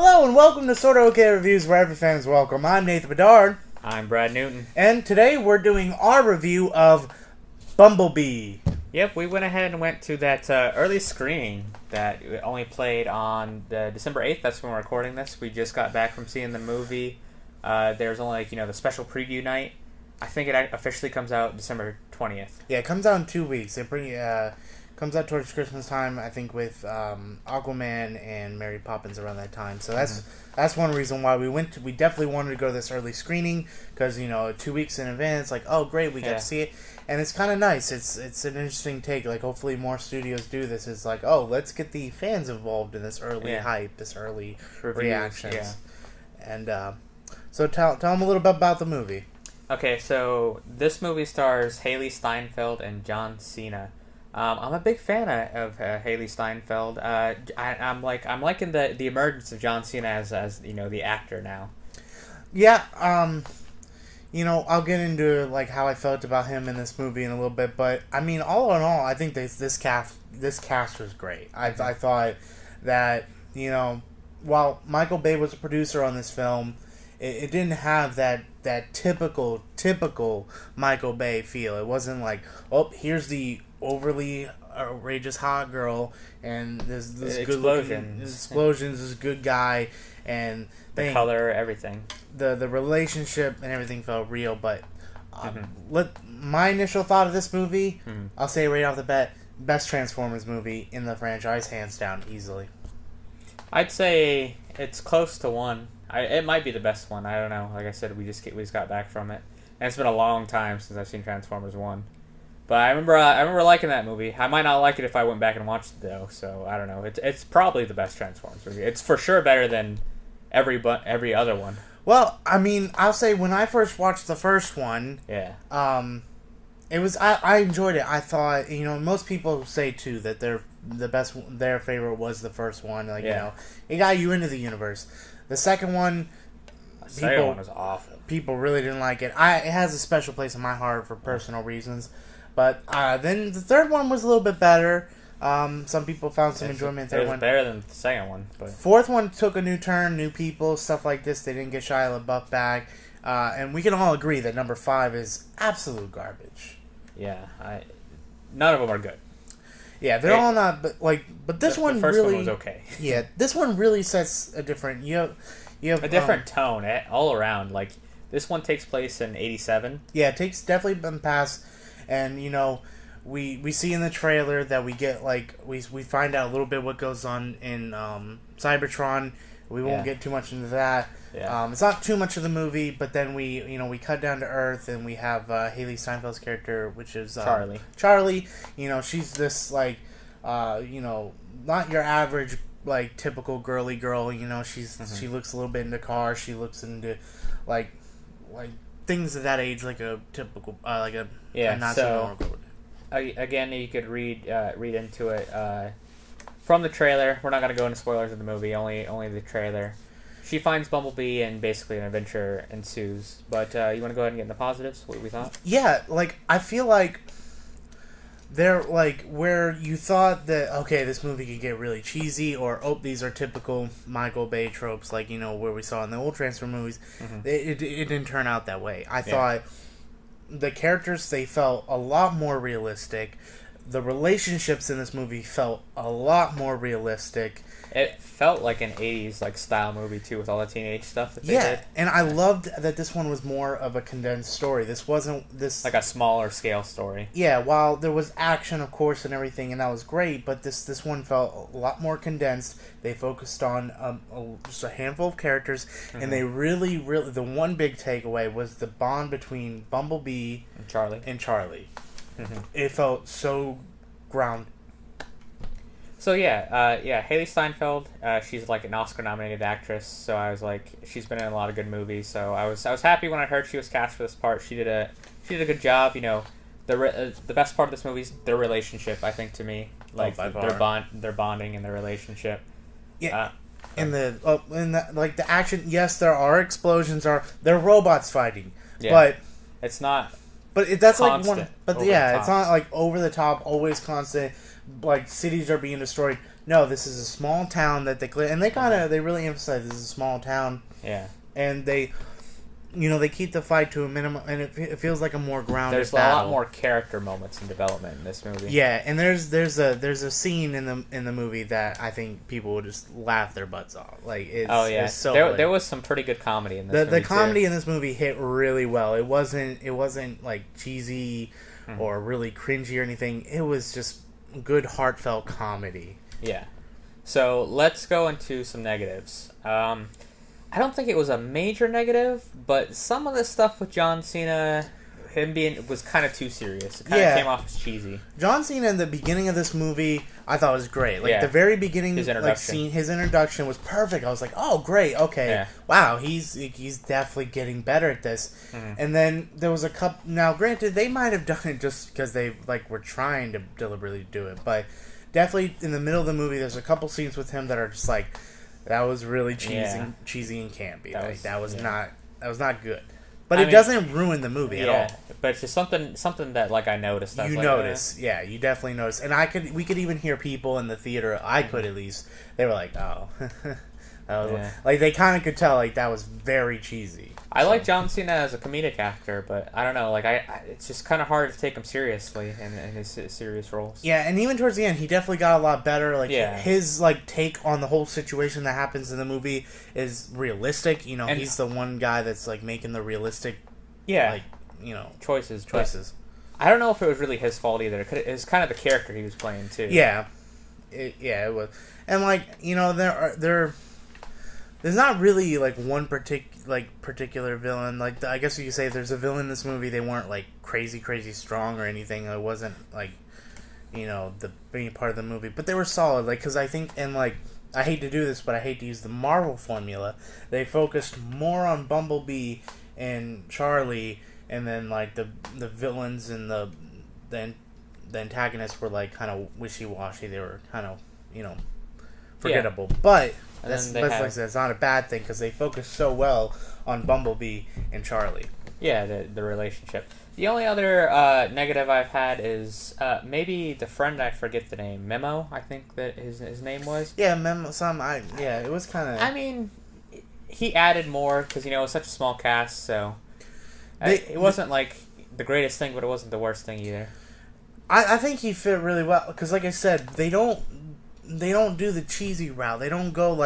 Hello and welcome to SortaOkay Reviews, where every fan is welcome. I'm Nathan Bedard. I'm Brad Newton. And today we're doing our review of Bumblebee. Yep, we went ahead and went to that early screening that only played on December 8th. That's when we're recording this. We just got back from seeing the movie. There's only, the special preview night. I think it officially comes out December 20th. Yeah, it comes out in 2 weeks. It comes out towards Christmas time, I think, with Aquaman and Mary Poppins around that time. So that's one reason why we went. We definitely wanted to go to this early screening because 2 weeks in advance, like, oh great, we get to see it, and it's kind of nice. It's an interesting take. Like, hopefully more studios do this. It's like, oh, let's get the fans involved in this early hype, this early reactions. Yeah. And so tell them a little bit about the movie. Okay, so this movie stars Haley Steinfeld and John Cena. I'm a big fan of Haley Steinfeld. I'm liking the emergence of John Cena as the actor now. Yeah, I'll get into like how I felt about him in this movie in a little bit, but I mean, all in all, I think this cast was great. I thought that while Michael Bay was a producer on this film, it didn't have that typical Michael Bay feel. It wasn't like, oh, here's the overly outrageous hot girl and this explosions, this good guy, and the color, everything. The relationship and everything felt real. But my initial thought of this movie, I'll say right off the bat, best Transformers movie in the franchise, hands down, easily. I'd say it's close to one. It might be the best one. I don't know. Like I said, we just got back from it, and it's been a long time since I've seen Transformers 1. But I remember liking that movie. I might not like it if I went back and watched it though. So I don't know. It's probably the best Transformers movie. It's for sure better than every other one. Well, I mean, I'll say when I first watched the first one, it was I enjoyed it. I thought most people say too that their favorite was the first one. Like it got you into the universe. The second one, the second one was awful. People really didn't like it. It has a special place in my heart for personal reasons. But then the third one was a little bit better. Some people found some enjoyment in the third one. It was better than the second one. But fourth one took a new turn, new people, stuff like this. They didn't get Shia LaBeouf back. And we can all agree that number 5 is absolute garbage. Yeah, none of them are good. Yeah, they're all not. But this one the first really one was okay. Yeah, this one really sets a different. You have a different tone all around. Like this one takes place in '87. Yeah, it takes definitely been past. And we see in the trailer that we get we find out a little bit what goes on in Cybertron. We won't get too much into that. Yeah. It's not too much of the movie, but then we cut down to Earth and we have Haley Steinfeld's character, which is Charlie. Charlie, she's this not your average typical girly girl. She looks a little bit into cars. She looks into like things at that age, like a typical again, you could read into it from the trailer. We're not going to go into spoilers of the movie, only the trailer. She finds Bumblebee and basically an adventure ensues. But you want to go ahead and get into positives? What we thought? Yeah, I feel like they're where you thought that this movie could get really cheesy, or these are typical Michael Bay tropes, where we saw in the old Transformers movies. It didn't turn out that way. I thought the characters, they felt a lot more realistic. The relationships in this movie felt a lot more realistic. It felt like an 80s style movie too, with all the teenage stuff that they did. And I loved that this one was more of a condensed story. This wasn't like a smaller scale story. Yeah, while there was action, of course, and everything, and that was great, but this one felt a lot more condensed. They focused on just a handful of characters, and they really, the one big takeaway was the bond between Bumblebee and Charlie. It felt so grounded. So Haley Steinfeld, she's an Oscar-nominated actress. So I was she's been in a lot of good movies. So I was happy when I heard she was cast for this part. She did a good job. The best part of this movie is their relationship. I think, to me, their bonding and their relationship. Yeah, and the action. Yes, there are explosions. They're robots fighting, but it's not. But that's constant, it's not over the top, always constant. Cities are being destroyed. no, this is a small town that and they really emphasize this is a small town. Yeah. And they keep the fight to a minimum, and it feels like a more grounded There's battle. a lot more character moments and development in this movie. Yeah, and there's a scene in the movie that I think people will just laugh their butts off. Like it's so there was some pretty good comedy in this movie. The comedy in this movie hit really well. It wasn't like cheesy or really cringy or anything. It was just good heartfelt comedy. Yeah. So let's go into some negatives. I don't think it was a major negative, but some of the stuff with John Cena, was kind of too serious. It kind of came off as cheesy. John Cena in the beginning of this movie, I thought was great. Like the very beginning, his introduction was perfect. I was like, oh, great, okay, wow, he's definitely getting better at this. Mm-hmm. And then there was a couple. Now, granted, they might have done it just because they were trying to deliberately do it, but definitely in the middle of the movie, there's a couple scenes with him that are just like. That was really cheesy and campy. That was not good. But it doesn't ruin the movie at all. But it's just something that I noticed. You notice, you definitely notice. And we could even hear people in the theater. I could at least. They were like, oh, they kind of could tell that was very cheesy. I like John Cena as a comedic actor, but I don't know. It's just kind of hard to take him seriously in his serious roles. Yeah, and even towards the end, he definitely got a lot better. His take on the whole situation that happens in the movie is realistic. He's the one guy that's making the realistic, choices. I don't know if it was really his fault either. It was kind of the character he was playing too. Yeah, it was, and there's not really one particular villain. I guess you could say if there's a villain in this movie, they weren't crazy strong or anything. It wasn't the main part of the movie, but they were solid. Because I think I hate to do this, but I hate to use the Marvel formula. They focused more on Bumblebee and Charlie, and then the villains and the antagonists were kind of wishy-washy. They were kind of forgettable, but. That's not a bad thing because they focus so well on Bumblebee and Charlie. Yeah, the relationship. The only other negative I've had is maybe the friend, I forget the name, Memo, I think that his name was. Yeah, Memo. It was kind of. I mean, he added more because it was such a small cast, so it wasn't the greatest thing, but it wasn't the worst thing either. I think he fit really well because, like I said, they don't do the cheesy route. They don't go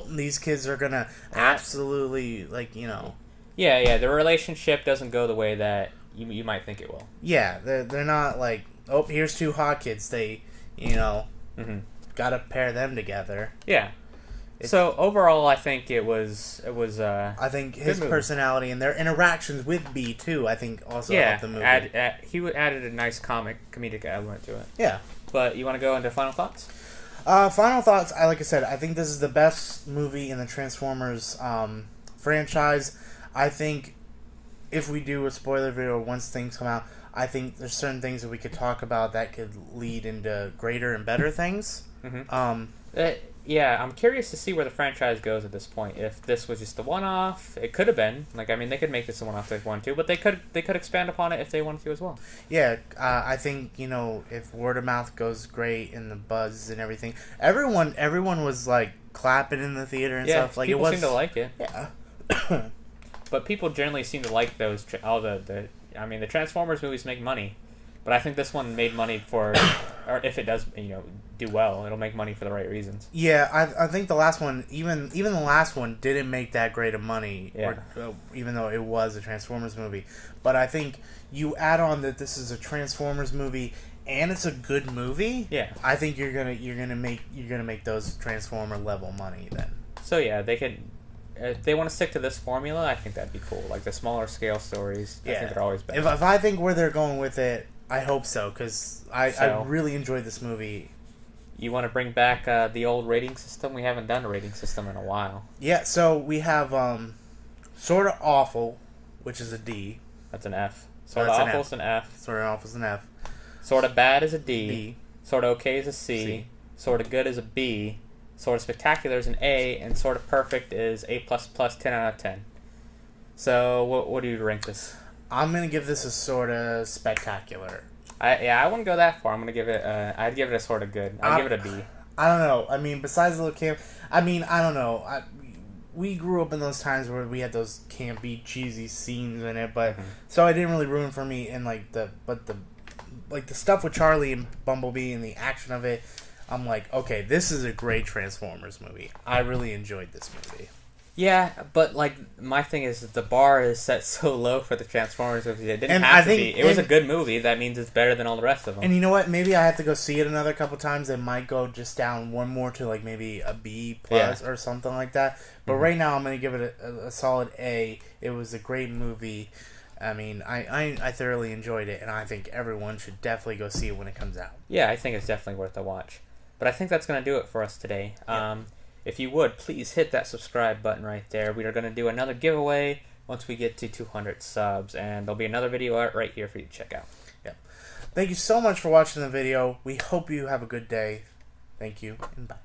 these kids are gonna absolutely Yeah, the relationship doesn't go the way that you might think it will. Yeah, they're not here's two hot kids. They gotta pair them together. Yeah. So overall, I think it was. I think his personality and their interactions with B too. I think also helped the movie. He added a nice comedic element to it. Yeah. But you want to go into final thoughts? Final thoughts. Like I said, I think this is the best movie in the Transformers franchise. I think if we do a spoiler video once things come out, I think there's certain things that we could talk about that could lead into greater and better things. Mm-hmm. Yeah, I'm curious to see where the franchise goes at this point. If this was just a one-off, it could have been. They could make this a one-off if they wanted to, but they could expand upon it if they wanted to as well. Yeah, I think if word of mouth goes great and the buzz and everything, everyone was clapping in the theater and stuff. People seem to like it. Yeah, but people generally seem to like those. The Transformers movies make money. But I think this one made money or if it does, do well, it'll make money for the right reasons. Yeah, I think the last one, even the last one, didn't make that great of money. Yeah. Even though it was a Transformers movie, but I think you add on that this is a Transformers movie and it's a good movie. Yeah. I think you're gonna make those Transformer level money then. So yeah, they could. If they want to stick to this formula, I think that'd be cool. The smaller scale stories, I think they're always better. If I think where they're going with it. I hope so, because I really enjoyed this movie. You want to bring back the old rating system? We haven't done a rating system in a while. Yeah, so we have Sorta Awful, which is a D. That's an F. Sorta Awful is an F. Sorta Awful is an F. Sorta Bad is a D. Sorta Okay is a C. Sorta Good is a B. Sorta Spectacular is an A. And Sorta Perfect is A++, 10 out of 10. So what do you rank this? I'm gonna give this a Sorta Spectacular. I wouldn't go that far. I'm gonna give it. I'd give it a Sorta Good. I'd give it a B. I don't know. I mean, besides the little camp, I mean, I don't know. We grew up in those times where we had those campy, cheesy scenes in it, but so it didn't really ruin for me. And like the stuff with Charlie and Bumblebee and the action of it, I'm like, okay, this is a great Transformers movie. I really enjoyed this movie. Yeah, but like my thing is that the bar is set so low for the Transformers movie. It didn't And have I to think- be. It was a and- good movie. That means it's better than all the rest of them. And you know what? Maybe I have to go see it another couple times. It might go just down one more to like maybe a B plus or something like that. But right now, I'm gonna give it a solid A. It was a great movie. I mean, I thoroughly enjoyed it, and I think everyone should definitely go see it when it comes out. Yeah, I think it's definitely worth a watch. But I think that's going to do it for us today. If you would, please hit that subscribe button right there. We are going to do another giveaway once we get to 200 subs, and there'll be another video out right here for you to check out. Yep. Thank you so much for watching the video. We hope you have a good day. Thank you, and bye.